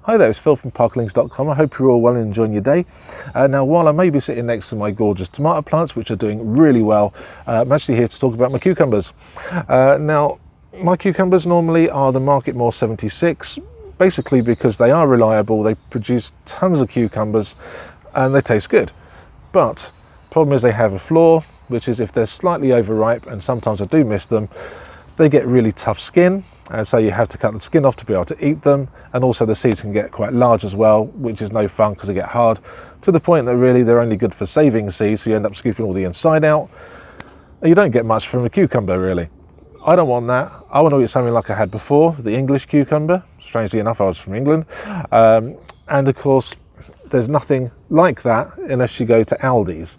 Hi there, it's Phil from parkerlings.com. I hope you're all well and enjoying your day. Now, while I may be sitting next to my gorgeous tomato plants, which are doing really well, I'm actually here to talk about my cucumbers. Now, my cucumbers normally are the Market More 76, basically because they are reliable, they produce tons of cucumbers, and they taste good. But the problem is they have a flaw, which is if they're slightly overripe, and sometimes I do miss them, they get really tough skin. And so you have to cut the skin off to be able to eat them, and also the seeds can get quite large as well, which is no fun because they get hard, to the point that really they're only good for saving seeds, so you end up scooping all the inside out, and you don't get much from a cucumber really. I don't want that. I want to eat something like I had before, the English cucumber. Strangely enough, I was from England, and of course there's nothing like that unless you go to Aldi's.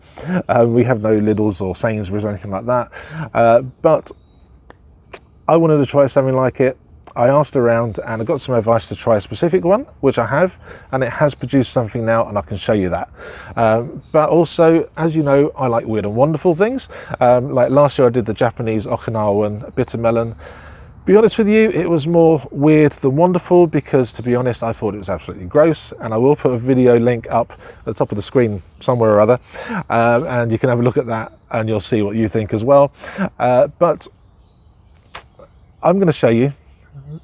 We have no Lidl's or Sainsbury's or anything like that, but I wanted to try something like it. I asked around and I got some advice to try a specific one, which I have, and it has produced something now, and I can show you that. But also, as you know, I like weird and wonderful things. Like last year I did the Japanese Okinawan bitter melon. Be honest with you, it was more weird than wonderful because, to be honest, I thought it was absolutely gross, and I will put a video link up at the top of the screen somewhere or other, and you can have a look at that and you'll see what you think as well. But I'm going to show you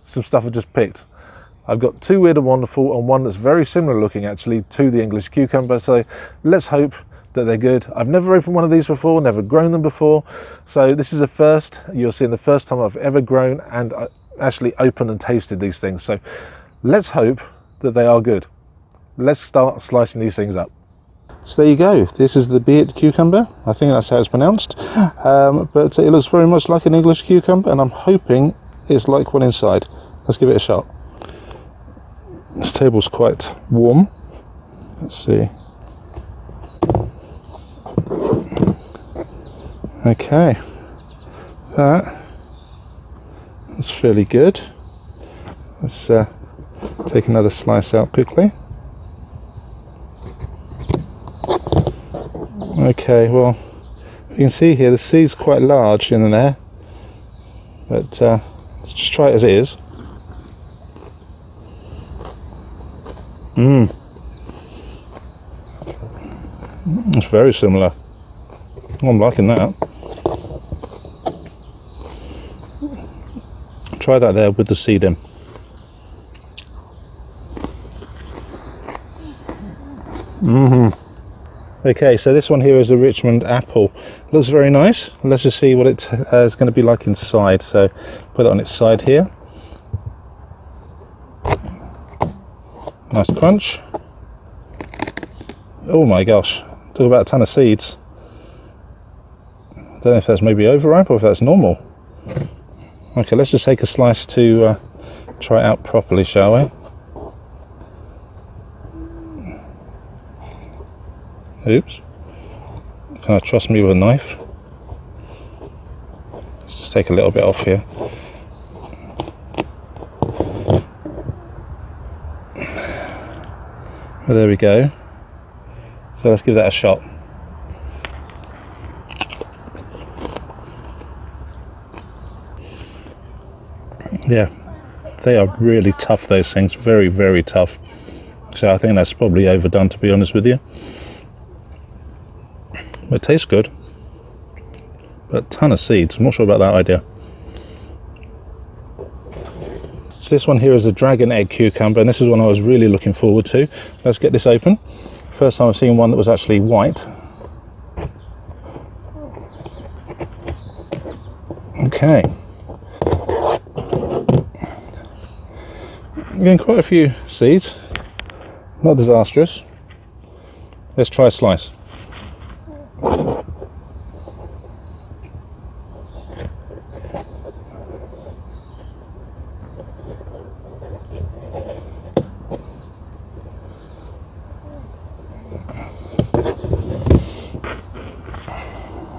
some stuff I just picked. I've got two weird and wonderful and one that's very similar looking actually to the English cucumber, so let's hope that they're good. I've never opened one of these before, never grown them before, so this is a first. You're seeing the first time I've ever grown and actually opened and tasted these things, so let's hope that they are good. Let's start slicing these things up. So there you go, this is the beet cucumber. I think that's how it's pronounced, but it looks very much like an English cucumber, and I'm hoping it's like one inside. Let's give it a shot. This table's quite warm. Let's see. Okay, that's fairly good. Let's take another slice out quickly. Okay, well, you can see here the seed's quite large in there, but let's just try it as it is. It's very similar. Oh, I'm liking that. Try that there with the seed in. Okay, so this one here is a Richmond apple. Looks very nice. Let's just see what it is going to be like inside. So put it on its side here. Nice crunch. Oh my gosh, talk about a ton of seeds. I don't know if that's maybe overripe or if that's normal. Okay, let's just take a slice to try it out properly, shall we? Oops. Can I trust me with a knife? Let's just take a little bit off here. Well, there we go. So let's give that a shot. Yeah, they are really tough, those things. Very, very tough. So I think that's probably overdone, to be honest with you. It tastes good, but a ton of seeds. I'm not sure about that idea. So this one here is a dragon egg cucumber, and this is one I was really looking forward to. Let's get this open. First time I've seen one that was actually white. Okay. I'm getting quite a few seeds. Not disastrous. Let's try a slice.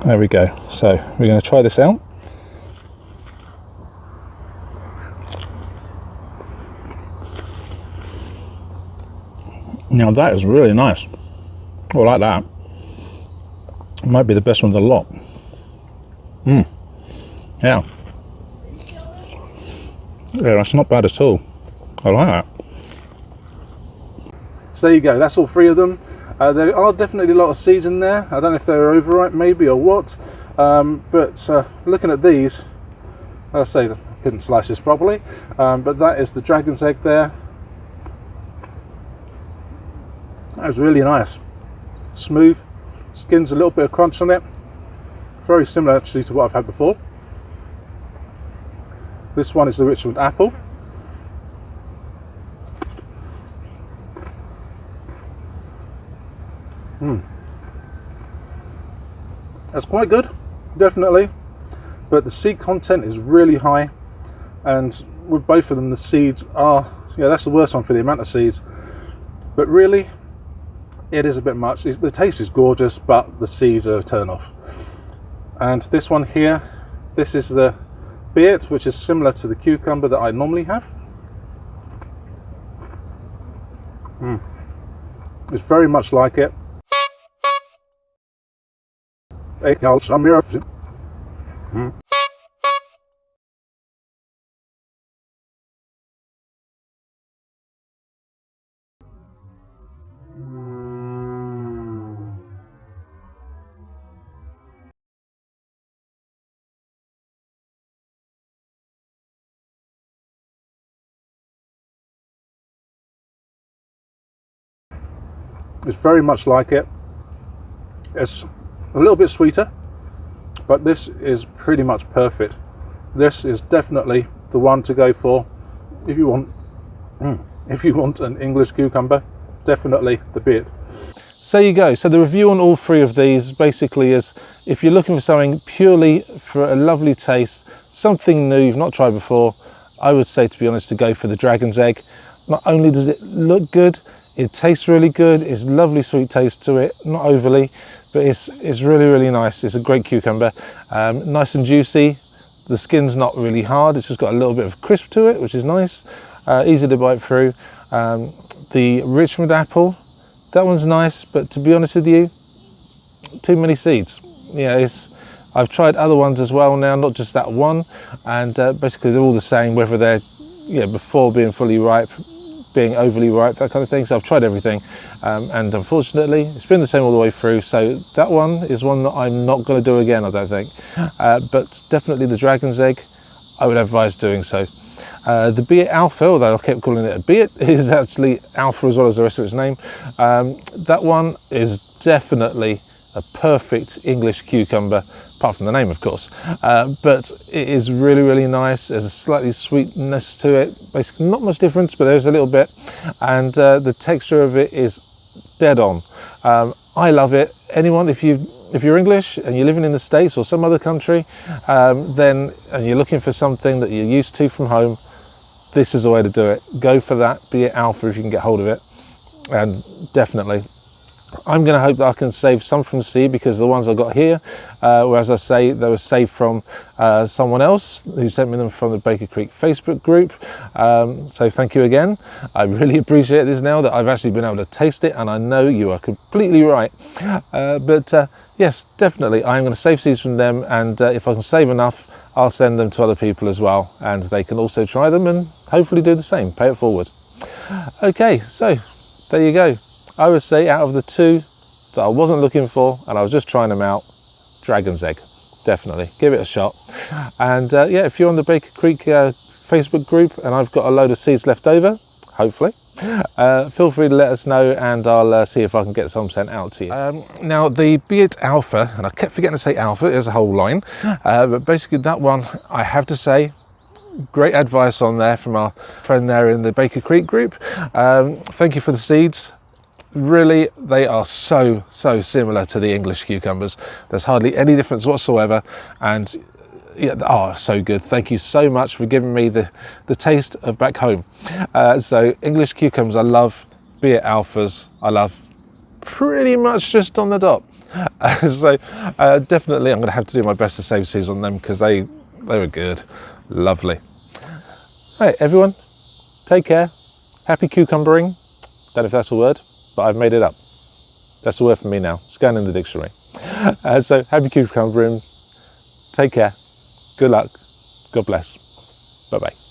There we go. So we're going to try this out. Now that is really nice. I like that. It might be the best one of the lot. Yeah. Yeah, that's not bad at all. I like that. So there you go, that's all 3 of them. There are definitely a lot of seeds in there. I don't know if they're overripe maybe or what, but looking at these, I'll say I couldn't slice this properly, but that is the dragon's egg there. That's really nice, smooth, skin's a little bit of crunch on it, very similar actually to what I've had before. This one is the Richmond apple. That's quite good, definitely, but the seed content is really high, and with both of them the seeds are, yeah, that's the worst one for the amount of seeds, but really it is a bit much. The taste is gorgeous, but the seeds are a turn off. And this one here, this is the beet, which is similar to the cucumber that I normally have. It's very much like it. It's very much like it. It's a little bit sweeter, but this is pretty much perfect. This is definitely the one to go for if you want an English cucumber. Definitely the beet. So you go. So the review on all 3 of these basically is, if you're looking for something purely for a lovely taste, something new you've not tried before, I would say, to be honest, to go for the dragon's egg. Not only does it look good, it tastes really good. It's lovely sweet taste to it, not overly, but it's really, really nice. It's a great cucumber, nice and juicy. The skin's not really hard. It's just got a little bit of crisp to it, which is nice. Easy to bite through. The Richmond apple, that one's nice, but to be honest with you, too many seeds. Yeah, I've tried other ones as well now, not just that one, and basically they're all the same, whether they're before being fully ripe, being overly ripe, that kind of thing. So I've tried everything, and unfortunately it's been the same all the way through. So that one is one that I'm not going to do again, I don't think. But definitely the dragon's egg, I would advise doing so. The beet alpha, although I kept calling it a beet, is actually alpha as well as the rest of its name. That one is definitely a perfect English cucumber, apart from the name, of course. But it is really, really nice. There's a slightly sweetness to it. Basically, not much difference, but there's a little bit. And the texture of it is dead on. I love it. Anyone, if you're English and you're living in the States or some other country, and you're looking for something that you're used to from home, this is the way to do it. Go for that, be it alpha if you can get hold of it. And definitely, I'm going to hope that I can save some from seed, because the ones I got here, as I say, they were saved from someone else who sent me them from the Baker Creek Facebook group. So thank you again. I really appreciate this now that I've actually been able to taste it, and I know you are completely right. Yes, definitely, I'm going to save seeds from them, and if I can save enough, I'll send them to other people as well, and they can also try them and hopefully do the same, pay it forward. Okay, so there you go. I would say out of the 2 that I wasn't looking for and I was just trying them out, dragon's egg, definitely, give it a shot. And yeah, if you're on the Baker Creek Facebook group and I've got a load of seeds left over, hopefully, feel free to let us know, and I'll see if I can get some sent out to you. Now the beet alpha, and I kept forgetting to say alpha, there's a whole line, but basically that one, I have to say, great advice on there from our friend there in the Baker Creek group. Thank you for the seeds. Really, they are so similar to the English cucumbers. There's hardly any difference whatsoever, and yeah, oh, so good. Thank you so much for giving me the taste of back home. So English cucumbers I love, beet alphas I love, pretty much just on the dot. So definitely I'm going to have to do my best to save seeds on them, because they were good. Lovely. Right, everyone, take care. Happy cucumbering. Don't know if that's a word, but I've made it up. That's the word for me now. It's going in the dictionary. So happy cucumbering. Take care. Good luck. God bless. Bye-bye.